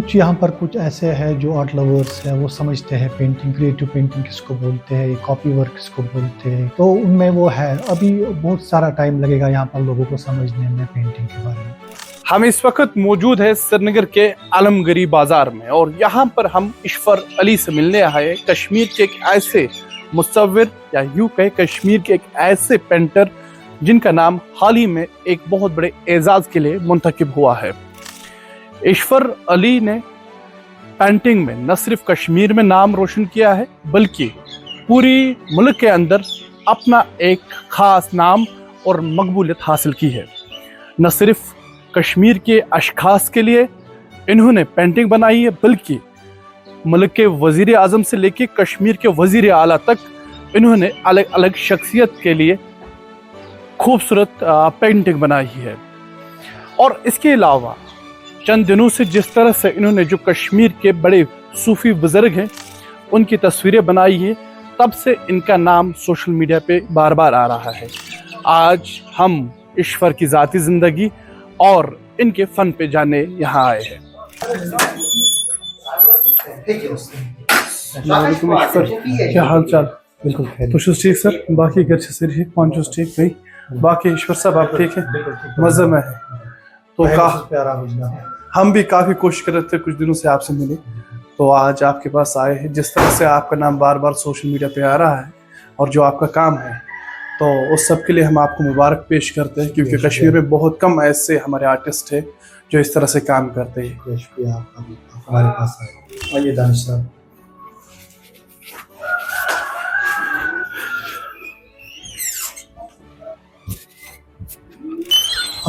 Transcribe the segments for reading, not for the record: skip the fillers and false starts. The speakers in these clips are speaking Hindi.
कुछ यहाँ पर कुछ ऐसे है जो आर्ट लवर्स है वो समझते हैं पेंटिंग, क्रिएटिव पेंटिंग किसको बोलते हैं, कॉपी वर्क किसको बोलते हैं, तो उनमें वो है। अभी बहुत सारा टाइम लगेगा यहाँ पर लोगों को समझने में पेंटिंग के बारे में। हम इस वक्त मौजूद है श्रीनगर के आलमगीर बाजार में और यहाँ पर हम ईश्वर अली से मिलने आए। कश्मीर के एक ऐसे मुसव्विर या यूं कहे कश्मीर के एक ऐसे पेंटर जिनका नाम हाल ही में एक बहुत बड़े एजाज के लिए मुंतखब हुआ है। ईश्वर अली ने पेंटिंग में न सिर्फ कश्मीर में नाम रोशन किया है बल्कि पूरी मुल्क के अंदर अपना एक खास नाम और मकबूलियत हासिल की है। न सिर्फ कश्मीर के अशखास के लिए इन्होंने पेंटिंग बनाई है बल्कि मुल्क के वजीर आजम से लेकर कश्मीर के वजीर आला तक इन्होंने अलग अलग शख्सियत के लिए खूबसूरत पेंटिंग बनाई है। और इसके अलावा चंद दिनों से जिस तरह से इन्होंने जो कश्मीर के बड़े सूफी बुजुर्ग हैं उनकी तस्वीरें बनाई है, तब से इनका नाम सोशल मीडिया पे बार बार आ रहा है। आज हम ईश्वर की ज़ाती ज़िंदगी और इनके फ़न पे जानने यहाँ आए हैं। क्या हाल चाल? बिल्कुल तो ठीक सर, बाकी घर से सर पांचों ठीक नहीं, बाकी ईश्वर साहब आप ठीक है, मज़े में है। तो हम भी काफ़ी कोशिश कर रहे थे कुछ दिनों से आपसे मिले, तो आज आपके पास आए हैं। जिस तरह से आपका नाम बार बार सोशल मीडिया पे आ रहा है और जो आपका काम है, तो उस सब के लिए हम आपको मुबारक पेश करते हैं, क्योंकि कश्मीर में बहुत कम ऐसे हमारे आर्टिस्ट हैं जो इस तरह से काम करते हैं। शुक्रिया आपका हमारे पास आए। आइए दानिश साहब।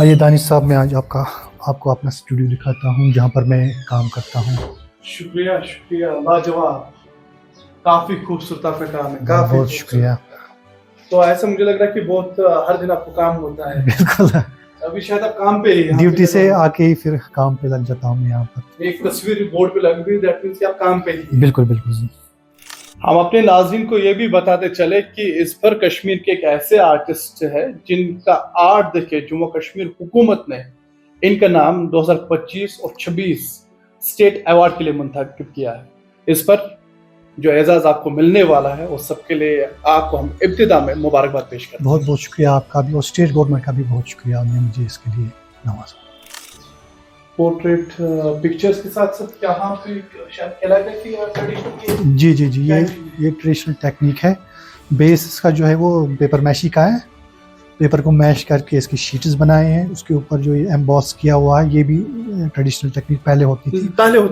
आइए दानिश साहब, मैं आज आपको अपना स्टूडियो दिखाता हूँ जहाँ पर मैं काम करता हूँ। शुक्रिया शुक्रिया, लाजवाब, काफ़ी खूबसूरत आपका काम है। काफ़ी बहुत शुक्रिया। तो ऐसा मुझे लग रहा है कि बहुत हर दिन आपको काम होता है। बिल्कुल, अभी शायद आप काम पे ही हैं। ड्यूटी से आके ही फिर काम पे लग जाता हूँ यहाँ पर। एक तस्वीर बोर्ड पे लग गई, दैट मींस कि आप काम पे ही। बिल्कुल बिल्कुल। हम अपने नाज़रीन को ये भी बताते चले कि इस पर कश्मीर के एक ऐसे आर्टिस्ट है जिनका आर्ट देखे जम्मू कश्मीर हुकूमत ने इनका नाम 2025 और 26 स्टेट अवार्ड के लिए मुंतखब किया है। इस पर जो एजाज आपको मिलने वाला है उस सब के लिए आपको हम इब्तिदा में मुबारकबाद पेश करते हैं। बहुत बहुत शुक्रिया आपका भी और स्टेट गवर्नमेंट का भी बहुत शुक्रिया, उन्होंने मुझे इसके लिए नवाजा। पोर्ट्रेट पिक्चर्स के साथ साथ क्या हाँ शायद कहलाता है कि ट्रेडिशनल? जी जी जी, ये ट्रेडिशनल टेक्निक है। बेस इसका जो है वो पेपर मैशी का है। पेपर को मैश करके इसकी शीट्स बनाए हैं, उसके ऊपर जो ये एम्बॉस किया हुआ है, ये भी ट्रेडिशनल टेक्निक पहले होती थी।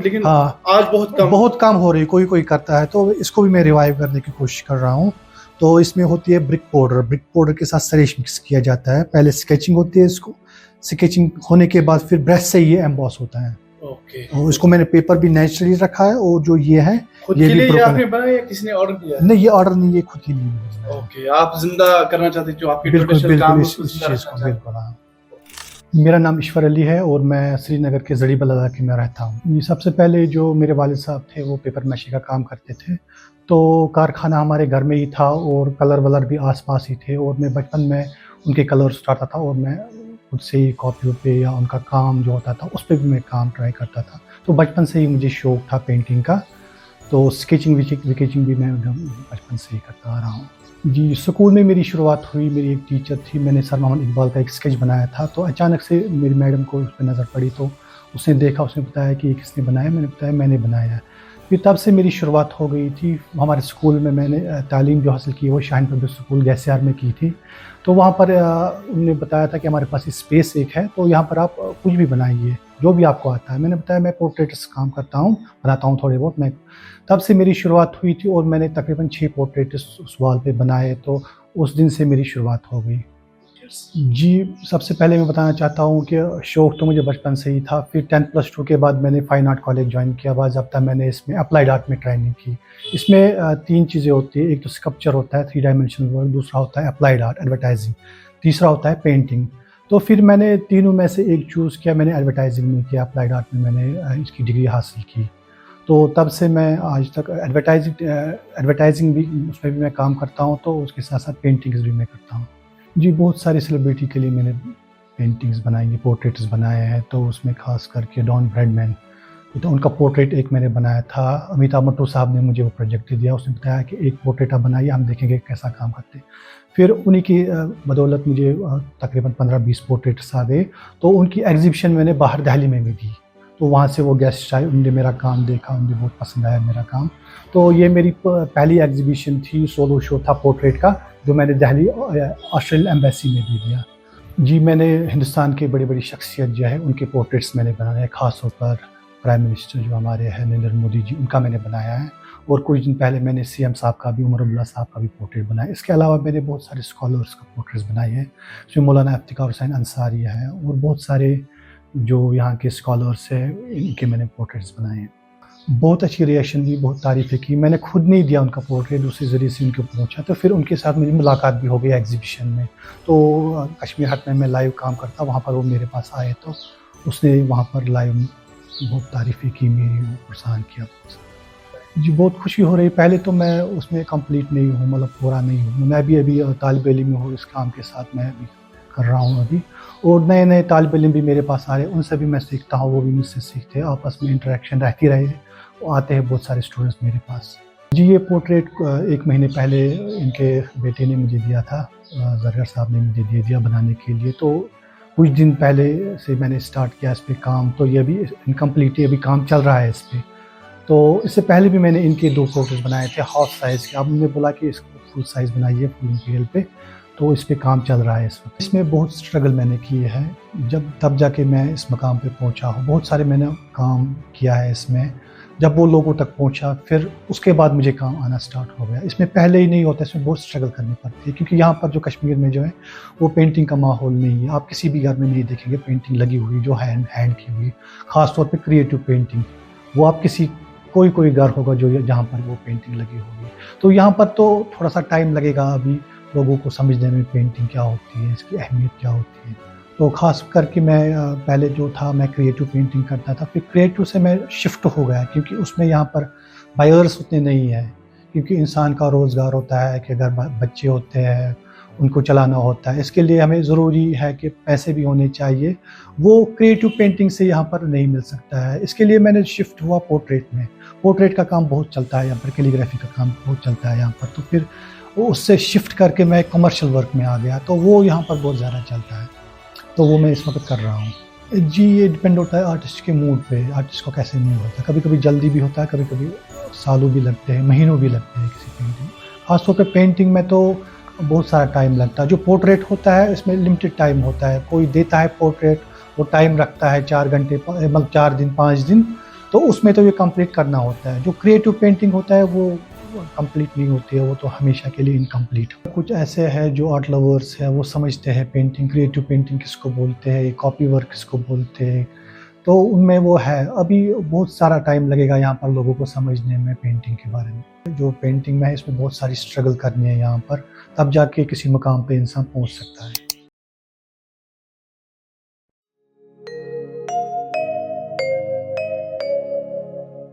लेकिन हाँ, आज बहुत कम हो रही, कोई करता है, तो इसको भी मैं रिवाइव करने की कोशिश कर रहा हूँ। तो इसमें होती है ब्रिक पाउडर के साथ सरेश मिक्स किया जाता है। पहले स्केचिंग होती है, इसको स्केचिंग होने के बाद फिर ब्रश से ये एम्बॉस होता है। ओके। और इसको मैंने पेपर भी नेचुरली रखा है, और जो ये है ये भी आपने बनाया या किसी ने ऑर्डर दिया? नहीं, ये ऑर्डर नहीं, ये खुद ही नहीं। ओके, आप जिंदा करना चाहते जो आपकी बिल्कुल इस चीज़ को बिल्कुल। मेरा नाम ईश्वर अली है और मैं श्रीनगर के जड़ीबल इलाके में रहता हूँ। ये सबसे पहले जो मेरे वालिद साहब थे वो पेपर मैशी का काम करते थे, तो कारखाना हमारे घर में ही था और कलर वलर भी आसपास ही थे, और मैं बचपन में उनके कलर्स उठाता था और मैं खुद से ही कॉपियों पे या उनका काम जो होता था उस पर भी मैं काम ट्राई करता था। तो बचपन से ही मुझे शौक था पेंटिंग का, तो स्केचिंग विकेचिंग भी मैं बचपन से ही करता आ रहा हूँ। जी, स्कूल में मेरी शुरुआत हुई, मेरी एक टीचर थी, मैंने सर मोहम्मद इकबाल का एक स्केच बनाया था, तो अचानक से मेरी मैडम को उस पर नज़र पड़ी, तो उसने देखा, उसने बताया कि ये किसने बनाया, मैंने बताया मैंने बनाया है। फिर तब से मेरी शुरुआत हो गई थी। हमारे स्कूल में मैंने तालीम जो हासिल की वो शाहीन पब्लिक स्कूल गैसियार में की थी, तो वहाँ पर उन्होंने बताया था कि हमारे पास स्पेस एक है, तो यहाँ पर आप कुछ भी बनाइए जो भी आपको आता है। मैंने बताया मैं पोर्ट्रेट्स काम करता हूँ, बनाता हूँ थोड़े बहुत। मैं तब से मेरी शुरुआत हुई थी और मैंने तकरीबन 6 पोर्ट्रेट्स उस वॉल पे बनाए, तो उस दिन से मेरी शुरुआत हो गई। जी, सबसे पहले मैं बताना चाहता हूँ कि शौक़ तो मुझे बचपन से ही था। फिर 10+2 के बाद मैंने फ़ाइन आर्ट कॉलेज ज्वाइन किया। बाज़ाब्ता मैंने इसमें अप्लाइड आर्ट में ट्रेनिंग की। इसमें 3 चीज़ें होती हैं, एक तो स्कल्पचर होता है 3 डायमेंशनल वर्क, दूसरा होता है अप्लाइड आर्ट एडवर्टाइजिंग, तीसरा होता है पेंटिंग। तो फिर मैंने तीनों में से एक चूज़ किया, मैंने एडवर्टाइजिंग में किया, अप्लाइड आर्ट में मैंने इसकी डिग्री हासिल की। तो तब से मैं आज तक एडवर्टाइजिंग भी उसमें भी मैं काम करता हूँ, तो उसके साथ साथ पेंटिंग्स भी मैं करता हूँ। जी, बहुत सारी सेलिब्रिटी के लिए मैंने पेंटिंग्स बनाई हैं, पोर्ट्रेट्स बनाए हैं, तो उसमें ख़ास करके डॉन ब्रैडमैन, तो उनका पोर्ट्रेट एक मैंने बनाया था। अमिताभ मट्टू साहब ने मुझे वो प्रोजेक्ट दिया, उसने बताया कि एक पोर्ट्रेट आप बनाइए, हम देखेंगे कैसा काम करते हैं। फिर उन्हीं की बदौलत मुझे तकरीबन 15-20 पोर्ट्रेट्स आ गए। तो उनकी एग्जीबिशन मैंने बाहर दिल्ली में भी दी, तो वहाँ से वो गेस्ट आए, उन्होंने मेरा काम देखा, उन्हें बहुत पसंद आया मेरा काम। तो ये मेरी पहली एग्जीबिशन थी, सोलो शो था पोर्ट्रेट का, जो मैंने दिल्ली ऑस्ट्रेलियन एम्बेसी में भी दिया। जी, मैंने हिंदुस्तान के बड़ी-बड़ी शख्सियत जो है उनके पोर्ट्रेट्स मैंने बनाए हैं, ख़ास तौर पर प्राइम मिनिस्टर जो हमारे हैं नरेंद्र मोदी जी, उनका मैंने बनाया है। और कुछ दिन पहले मैंने सीएम साहब का भी, उमर अब्दुल्ला साहब का भी पोर्ट्रेट बनाया। इसके अलावा मैंने बहुत सारे स्कॉलर्स का पोर्ट्रेट्स बनाए हैं, इसमें मौलाना इफ्तिकार हुसैन अंसारी है और बहुत सारे जो यहाँ के स्कॉलर्स हैं, इनके मैंने पोर्ट्रेट्स बनाए हैं। बहुत अच्छी रिएक्शन दी, बहुत तारीफ़ें की। मैंने खुद नहीं दिया उनका पोर्ट्रेट, दूसरे ज़रिए से उनको पहुँचा, तो फिर उनके साथ मेरी मुलाकात भी हो गई एग्जीबिशन में। तो कश्मीर हट में मैं लाइव काम करता, वहाँ पर वो मेरे पास आए, तो उसने वहाँ पर लाइव बहुत तारीफ़ें की मेरी, परेशान किया। जी, बहुत खुशी हो रही। पहले तो मैं उसमें कंप्लीट नहीं हूँ, मतलब पूरा नहीं हूँ। मैं भी अभी तालिब-इल्म हूँ, इस काम के साथ मैं अभी कर रहा हूँ अभी। और नए-नए तालिब-इल्म भी मेरे पास आ रहे हैं, उनसे भी मैं सीखता हूँ, वो भी मुझसे सीखते हैं। आपस में इंटरेक्शन रहती रहे, वो आते हैं बहुत सारे स्टूडेंट्स मेरे पास। जी, ये पोर्ट्रेट 1 महीने पहले इनके बेटे ने मुझे दिया था, ज़रगर साहब ने मुझे दे दिया बनाने के लिए। तो कुछ दिन पहले से मैंने स्टार्ट किया इस पे काम, तो ये अभी इनकम्प्लीट है, अभी काम चल रहा है इस पे। तो इससे पहले भी मैंने इनके 2 पोर्ट्रेट बनाए थे हाफ साइज़ के। अब उन्होंने बोला कि इसको फुल साइज़ बनाइए, फुल मटीरियल पे, तो इस पे काम चल रहा है इस वक़्त। इसमें बहुत स्ट्रगल मैंने किए हैं, तब जाके मैं इस मकाम पे पहुँचा हूँ। बहुत सारे मैंने काम किया है इसमें, जब वो लोगों तक पहुँचा, फिर उसके बाद मुझे काम आना स्टार्ट हो गया। इसमें पहले ही नहीं होता, इसमें बहुत स्ट्रगल करनी पड़ती है, क्योंकि यहाँ पर जो कश्मीर में जो है, वो पेंटिंग का माहौल नहीं है। आप किसी भी घर में नहीं देखेंगे पेंटिंग लगी हुई, जो हैंड की हुई, ख़ास तौर पे क्रिएटिव पेंटिंग। वो आप कोई घर होगा जो जहाँ पर वो पेंटिंग लगी होगी। तो यहाँ पर तो थोड़ा-सा टाइम लगेगा अभी लोगों को समझने में पेंटिंग क्या होती है, इसकी अहमियत क्या होती है। तो ख़ास करके मैं पहले जो था मैं क्रिएटिव पेंटिंग करता था, फिर क्रिएटिव से मैं शिफ्ट हो गया, क्योंकि उसमें यहाँ पर बायर्स उतने नहीं हैं, क्योंकि इंसान का रोज़गार होता है कि अगर बच्चे होते हैं, उनको चलाना होता है। इसके लिए हमें ज़रूरी है कि पैसे भी होने चाहिए, वो क्रिएटिव पेंटिंग से यहाँ पर नहीं मिल सकता है। इसके लिए मैंने शिफ्ट हुआ पोर्ट्रेट में। पोर्ट्रेट का काम बहुत चलता है यहाँ पर, कैलीग्राफी का काम बहुत चलता है यहाँ पर, तो फिर उससे शिफ्ट करके मैं कमर्शियल वर्क में आ गया, तो वो यहाँ पर बहुत ज़्यादा चलता है, तो वो मैं इस वक़्त कर रहा हूँ। जी, ये डिपेंड होता है आर्टिस्ट के मूड पे, आर्टिस्ट को कैसे मूड होता है। कभी-कभी जल्दी भी होता है, कभी-कभी सालों भी लगते हैं, महीनों भी लगते हैं किसी पेंटिंग। ख़ास तौर पे पेंटिंग में तो बहुत सारा टाइम लगता है। जो पोर्ट्रेट होता है, इसमें लिमिटेड टाइम होता है। कोई देता है पोर्ट्रेट, वो टाइम रखता है 4 घंटे, मतलब 4 दिन, 5 दिन, तो उसमें तो ये कंप्लीट करना होता है। जो क्रिएटिव पेंटिंग होता है, वो कंप्लीट नहीं होती है, वो तो हमेशा के लिए इनकम्प्लीट। कुछ ऐसे हैं जो आर्ट लवर्स हैं, वो समझते हैं पेंटिंग, क्रिएटिव पेंटिंग किसको बोलते हैं, कॉपी वर्क किसको बोलते हैं, तो उनमें वो है। अभी बहुत सारा टाइम लगेगा यहाँ पर लोगों को समझने में पेंटिंग के बारे में। जो पेंटिंग में है, इसमें बहुत सारी स्ट्रगल करनी है यहाँ पर, तब जाके किसी मुकाम पे इंसान पहुँच सकता है।